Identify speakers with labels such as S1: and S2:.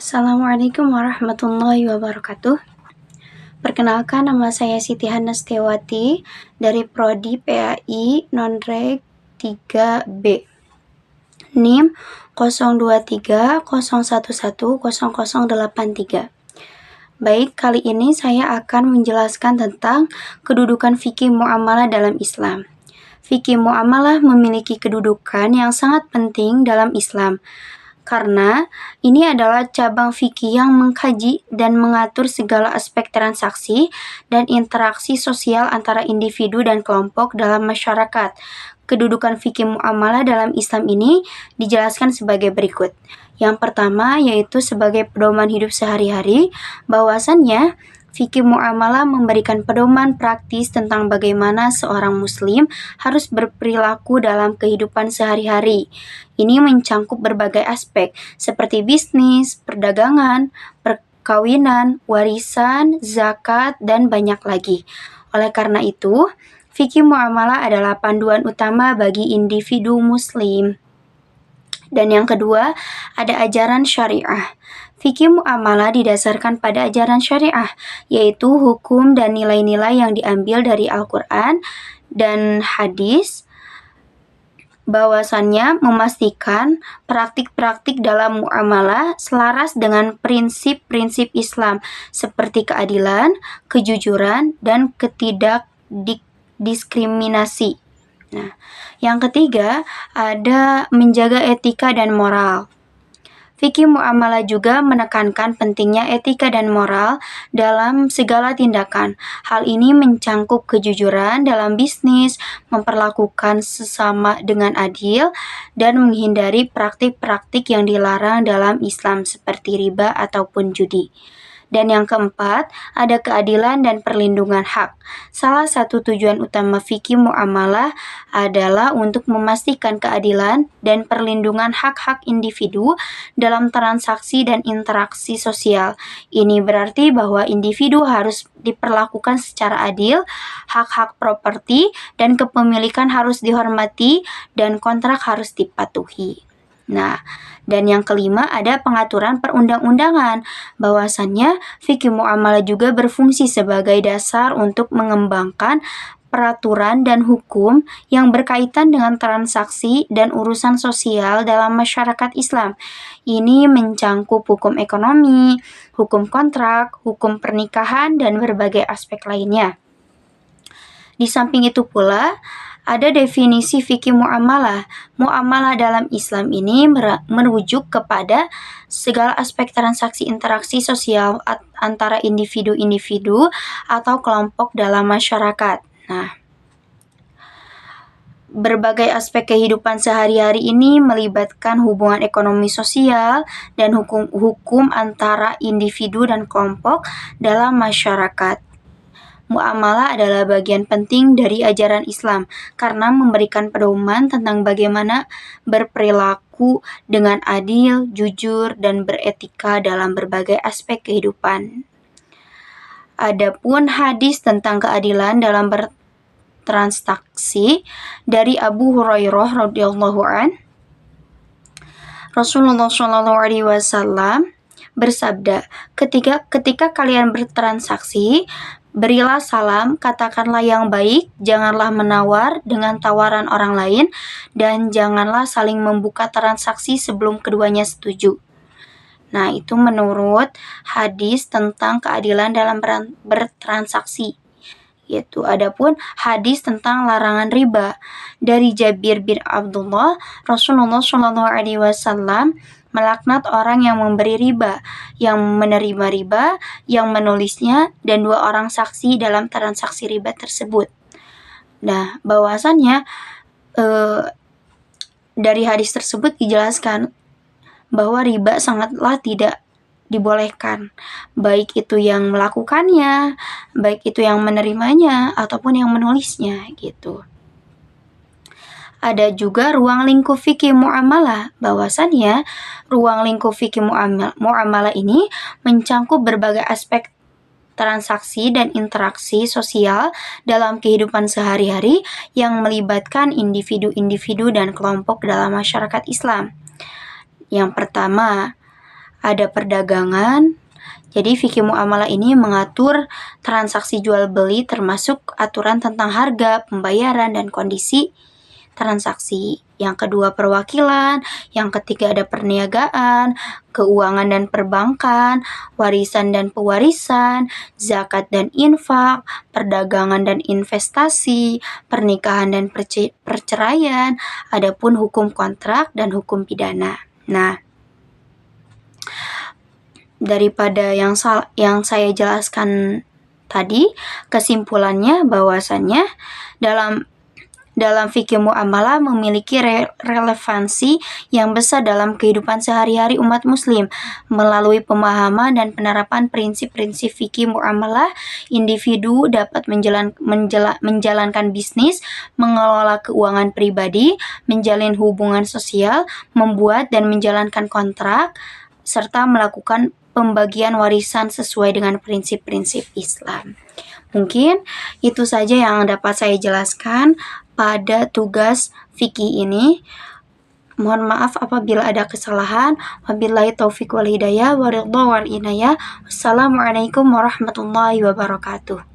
S1: Assalamualaikum warahmatullahi wabarakatuh. Perkenalkan, nama saya Siti Hana Setiawati dari Prodi PAI Nonreg 3B. NIM 0230110083. Baik, kali ini saya akan menjelaskan tentang kedudukan fikih muamalah dalam Islam. Fikih muamalah memiliki kedudukan yang sangat penting dalam Islam, karena ini adalah cabang fikih yang mengkaji dan mengatur segala aspek transaksi dan interaksi sosial antara individu dan kelompok dalam masyarakat. Kedudukan fikih muamalah dalam Islam ini dijelaskan sebagai berikut. Yang pertama yaitu sebagai pedoman hidup sehari-hari, bahwasannya fikih muamalah memberikan pedoman praktis tentang bagaimana seorang muslim harus berperilaku dalam kehidupan sehari-hari. Ini mencangkup berbagai aspek seperti bisnis, perdagangan, perkawinan, warisan, zakat, dan banyak lagi. Oleh karena itu, fikih muamalah adalah panduan utama bagi individu muslim. Dan yang kedua, ada ajaran syariah. Fikih muamalah didasarkan pada ajaran syariah, yaitu hukum dan nilai-nilai yang diambil dari Al-Quran dan hadis, bahwasannya memastikan praktik-praktik dalam muamalah selaras dengan prinsip-prinsip Islam seperti keadilan, kejujuran, dan ketidakdiskriminasi. Nah, yang ketiga ada menjaga etika dan moral. Fikih muamalah juga menekankan pentingnya etika dan moral dalam segala tindakan. Hal ini mencangkup kejujuran dalam bisnis, memperlakukan sesama dengan adil, dan menghindari praktik-praktik yang dilarang dalam Islam seperti riba ataupun judi. Dan yang keempat, ada keadilan dan perlindungan hak. Salah satu tujuan utama fikih muamalah adalah untuk memastikan keadilan dan perlindungan hak-hak individu dalam transaksi dan interaksi sosial. Ini berarti bahwa individu harus diperlakukan secara adil, hak-hak properti dan kepemilikan harus dihormati, dan kontrak harus dipatuhi. Nah, dan yang kelima ada pengaturan perundang-undangan, bahwasannya fikih muamalah juga berfungsi sebagai dasar untuk mengembangkan peraturan dan hukum yang berkaitan dengan transaksi dan urusan sosial dalam masyarakat Islam. Ini mencangkup hukum ekonomi, hukum kontrak, hukum pernikahan, dan berbagai aspek lainnya. Di samping itu pula, ada definisi fikih muamalah. Muamalah dalam Islam ini merujuk kepada segala aspek transaksi interaksi sosial antara individu-individu atau kelompok dalam masyarakat. Nah, berbagai aspek kehidupan sehari-hari ini melibatkan hubungan ekonomi sosial dan hukum antara individu dan kelompok dalam masyarakat. Muamalah adalah bagian penting dari ajaran Islam karena memberikan pedoman tentang bagaimana berperilaku dengan adil, jujur, dan beretika dalam berbagai aspek kehidupan. Adapun hadis tentang keadilan dalam bertransaksi dari Abu Hurairah radhiyallahu an, Rasulullah SAW bersabda, ketika kalian bertransaksi, berilah salam, katakanlah yang baik, janganlah menawar dengan tawaran orang lain, dan janganlah saling membuka transaksi sebelum keduanya setuju. Nah, itu menurut hadis tentang keadilan dalam bertransaksi. Yaitu adapun hadis tentang larangan riba dari Jabir bin Abdullah, Rasulullah SAW melaknat orang yang memberi riba, yang menerima riba, yang menulisnya, dan 2 orang saksi dalam transaksi riba tersebut. Nah, bahwasannya dari hadis tersebut dijelaskan bahwa riba sangatlah tidak dibolehkan, baik itu yang melakukannya, baik itu yang menerimanya, ataupun yang menulisnya, gitu. Ada juga ruang lingkup fikih muamalah, bahwasannya ruang lingkup fikih muamalah ini mencangkup berbagai aspek transaksi dan interaksi sosial dalam kehidupan sehari-hari yang melibatkan individu-individu dan kelompok dalam masyarakat Islam. Yang pertama, ada perdagangan. Jadi fikih muamalah ini mengatur transaksi jual beli termasuk aturan tentang harga, pembayaran, dan kondisi transaksi. Yang kedua perwakilan, yang ketiga ada perniagaan, keuangan dan perbankan, warisan dan pewarisan, zakat dan infak, perdagangan dan investasi, pernikahan dan perceraian, adapun hukum kontrak dan hukum pidana. Nah, daripada yang saya jelaskan tadi, kesimpulannya bahwasannya dalam fikih muamalah memiliki relevansi yang besar dalam kehidupan sehari-hari umat muslim. Melalui pemahaman dan penerapan prinsip-prinsip fikih muamalah, individu dapat menjalankan bisnis, mengelola keuangan pribadi, menjalin hubungan sosial, membuat dan menjalankan kontrak, serta melakukan pembagian warisan sesuai dengan prinsip-prinsip Islam. Mungkin itu saja yang dapat saya jelaskan pada tugas fikih ini. Mohon maaf apabila ada kesalahan. Wabillahi taufiq wal hidayah, waridha wal inayah. Wassalamualaikum warahmatullahi wabarakatuh.